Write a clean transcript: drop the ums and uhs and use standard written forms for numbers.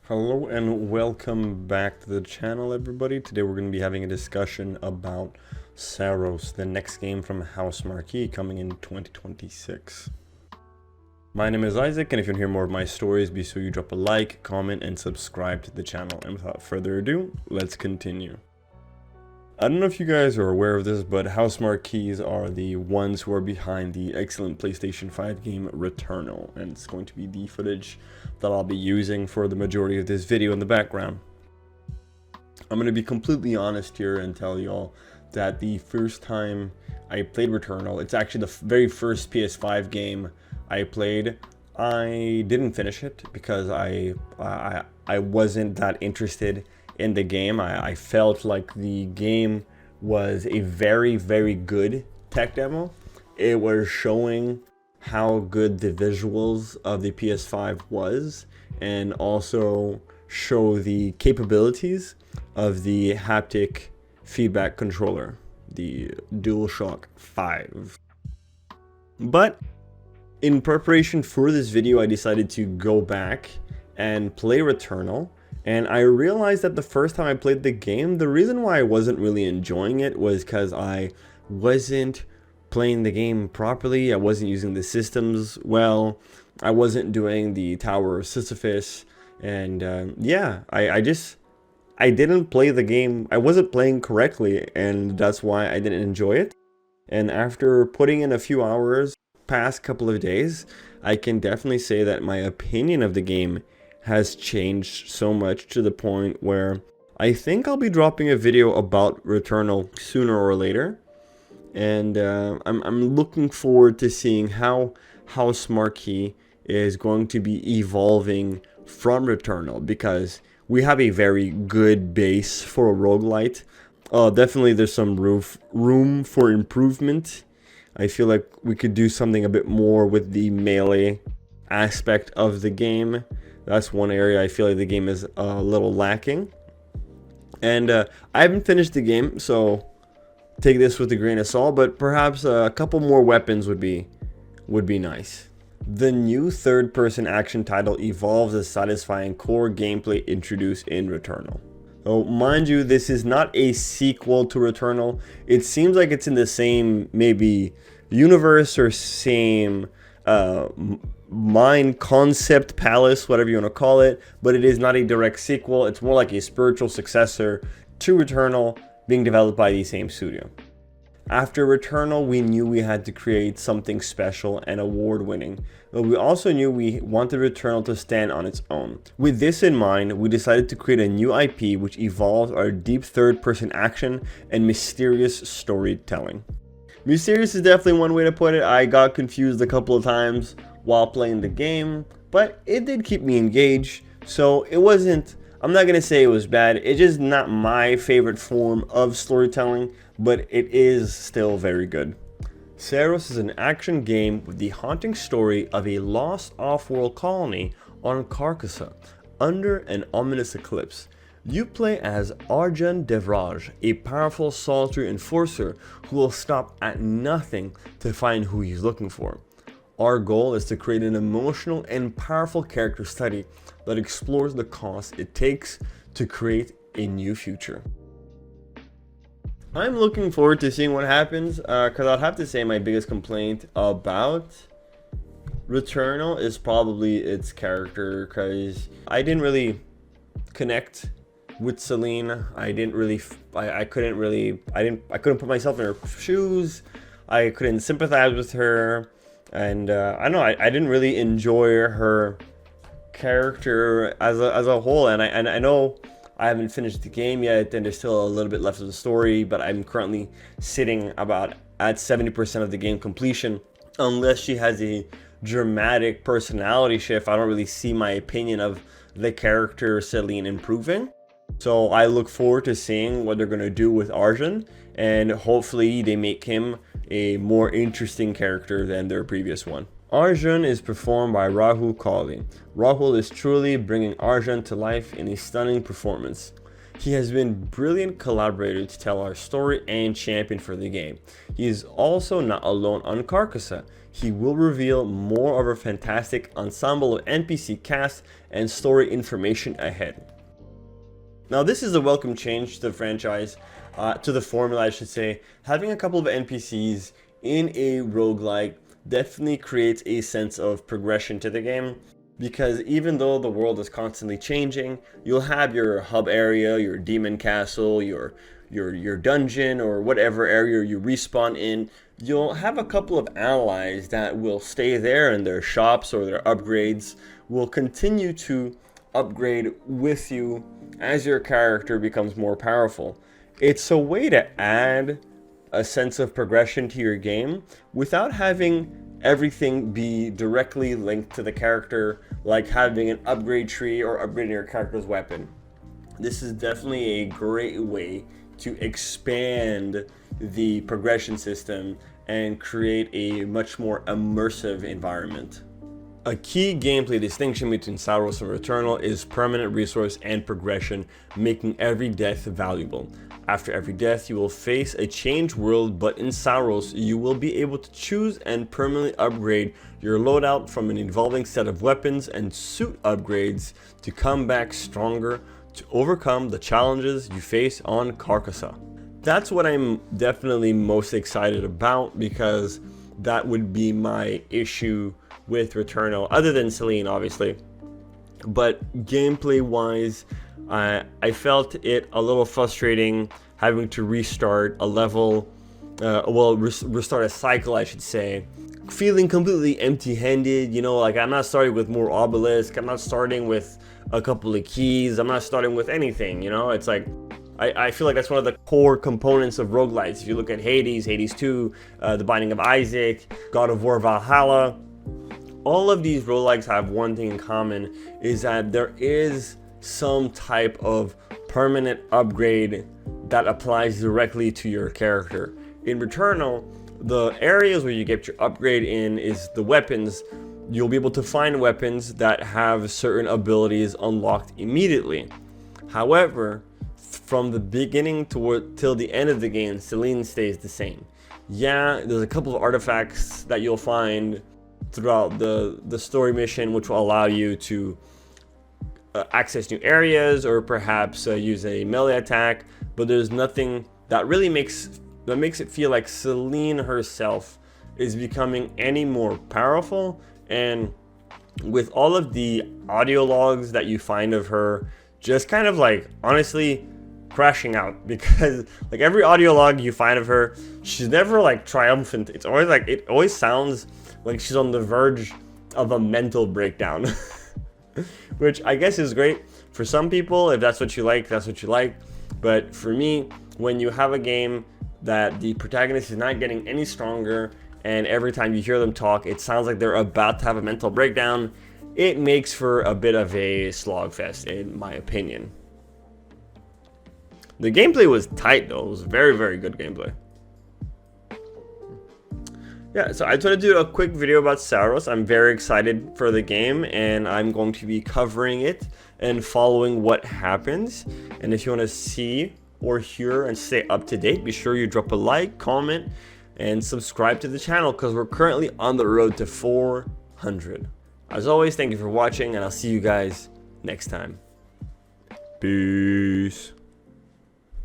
Hello and welcome back to the channel, everybody. Today we're going to be having a discussion about SAROS, the next game from House Marquee coming in 2026. My name is Isaac, and if you want to hear more of my stories, be sure you drop a like, comment, and subscribe to the channel. And without further ado, let's continue. I don't know if you guys are aware of this, but House Marquees are the ones who are behind the excellent PlayStation 5 game Returnal, and it's going to be the footage that I'll be using for the majority of this video in the background. I'm going to be completely honest here and tell y'all that the first time I played Returnal, it's actually the very first PS5 game I played. I didn't finish it because I wasn't that interested in the game. I felt like the game was a very good tech demo. It was showing how good the visuals of the PS5 was, and also show the capabilities of the haptic feedback controller, the DualShock 5. But in preparation for this video, I decided to go back and play Returnal. And I realized that the first time I played the game, the reason why I wasn't really enjoying it was because I wasn't playing the game properly. I wasn't using the systems well. I wasn't doing the Tower of Sisyphus. And yeah, I didn't play the game. I wasn't playing correctly, and that's why I didn't enjoy it. And after putting in a few hours, past couple of days, I can definitely say that my opinion of the game has changed so much to the point where I think I'll be dropping a video about Returnal sooner or later. And I'm looking forward to seeing how House Marquee is going to be evolving from Returnal, because we have a very good base for a roguelite. Definitely there's some room for improvement. I feel like we could do something a bit more with the melee aspect of the game. That's one area I feel like the game is a little lacking. And I haven't finished the game, so take this with a grain of salt, but perhaps a couple more weapons would be nice. The new third-person action title evolves a satisfying core gameplay introduced in Returnal. So, mind you, this is not a sequel to Returnal. It seems like it's in the same, maybe, universe or same mind concept palace, whatever you want to call it, but it is not a direct sequel. It's more like a spiritual successor to Returnal, being developed by the same studio. After Returnal, we knew we had to create something special and award-winning, but we also knew we wanted Returnal to stand on its own. With this in mind, we decided to create a new IP which evolves our deep third-person action and mysterious storytelling. Mysterious is definitely one way to put it. I got confused a couple of times while playing the game, but it did keep me engaged, so it wasn't, I'm not going to say it was bad. It's just not my favorite form of storytelling, but it is still very good. SAROS is an action game with the haunting story of a lost off-world colony on Carcosa under an ominous eclipse. You play as Arjun Devraj, a powerful Soltari Enforcer who will stop at nothing to find who he's looking for. Our goal is to create an emotional and powerful character study that explores the cost it takes to create a new future. I'm looking forward to seeing what happens, because I'd have to say my biggest complaint about Returnal is probably its character, because I didn't really connect with Celine. I couldn't put myself in her shoes. I couldn't sympathize with her. And I don't know, I didn't really enjoy her character as a whole. And I know I haven't finished the game yet, and there's still a little bit left of the story, but I'm currently sitting about at 70% of the game completion. Unless she has a dramatic personality shift, I don't really see my opinion of the character Celine improving. So I look forward to seeing what they're going to do with Arjun, and hopefully they make him a more interesting character than their previous one. Arjun is performed by Rahul Kohli. Rahul is truly bringing Arjun to life in a stunning performance. He has been a brilliant collaborator to tell our story and champion for the game. He is also not alone on Carcosa. he will reveal more of a fantastic ensemble of NPC cast and story information ahead. Now, this is a welcome change to the franchise, to the formula I should say. Having a couple of NPCs in a roguelike definitely creates a sense of progression to the game, because even though the world is constantly changing, you'll have your hub area, your demon castle, your dungeon, or whatever area you respawn in. You'll have a couple of allies that will stay there, and their shops or their upgrades will continue to upgrade with you as your character becomes more powerful. It's a way to add a sense of progression to your game without having everything be directly linked to the character, like having an upgrade tree or upgrading your character's weapon. This is definitely a great way to expand the progression system and create a much more immersive environment. A key gameplay distinction between SAROS and Returnal is permanent resource and progression, making every death valuable. After every death, you will face a changed world, but in SAROS, you will be able to choose and permanently upgrade your loadout from an evolving set of weapons and suit upgrades to come back stronger to overcome the challenges you face on Carcosa. That's what I'm definitely most excited about, because that would be my issue with Returnal, other than Celine obviously. But gameplay wise, I felt it a little frustrating having to restart a level, restart a cycle I should say, feeling completely empty-handed. You know, like I'm not starting with more obelisk, I'm not starting with a couple of keys, I'm not starting with anything, you know. It's like I feel like that's one of the core components of roguelites. If you look at Hades, Hades 2, The Binding of Isaac, God of War Valhalla, all of these roguelikes have one thing in common, is that there is some type of permanent upgrade that applies directly to your character. In Returnal, the areas where you get your upgrade in is the weapons. You'll be able to find weapons that have certain abilities unlocked immediately. However, from the beginning till the end of the game, Celine stays the same. Yeah, there's a couple of artifacts that you'll find throughout the story mission which will allow you to access new areas, or perhaps use a melee attack, but there's nothing that really makes it feel like Celine herself is becoming any more powerful. And with all of the audio logs that you find of her just kind of like honestly crashing out, because like every audio log you find of her, she's never like triumphant. It's always like, it always sounds like she's on the verge of a mental breakdown. Which I guess is great for some people. If that's what you like, that's what you like. But for me, when you have a game that the protagonist is not getting any stronger, and every time you hear them talk, it sounds like they're about to have a mental breakdown, it makes for a bit of a slogfest, in my opinion. The gameplay was tight though. It was very, very good gameplay. Yeah, so I just want to do a quick video about SAROS. I'm very excited for the game, and I'm going to be covering it and following what happens. And if you want to see or hear and stay up to date, be sure you drop a like, comment, and subscribe to the channel, because we're currently on the road to 400. As always, thank you for watching, and I'll see you guys next time. Peace.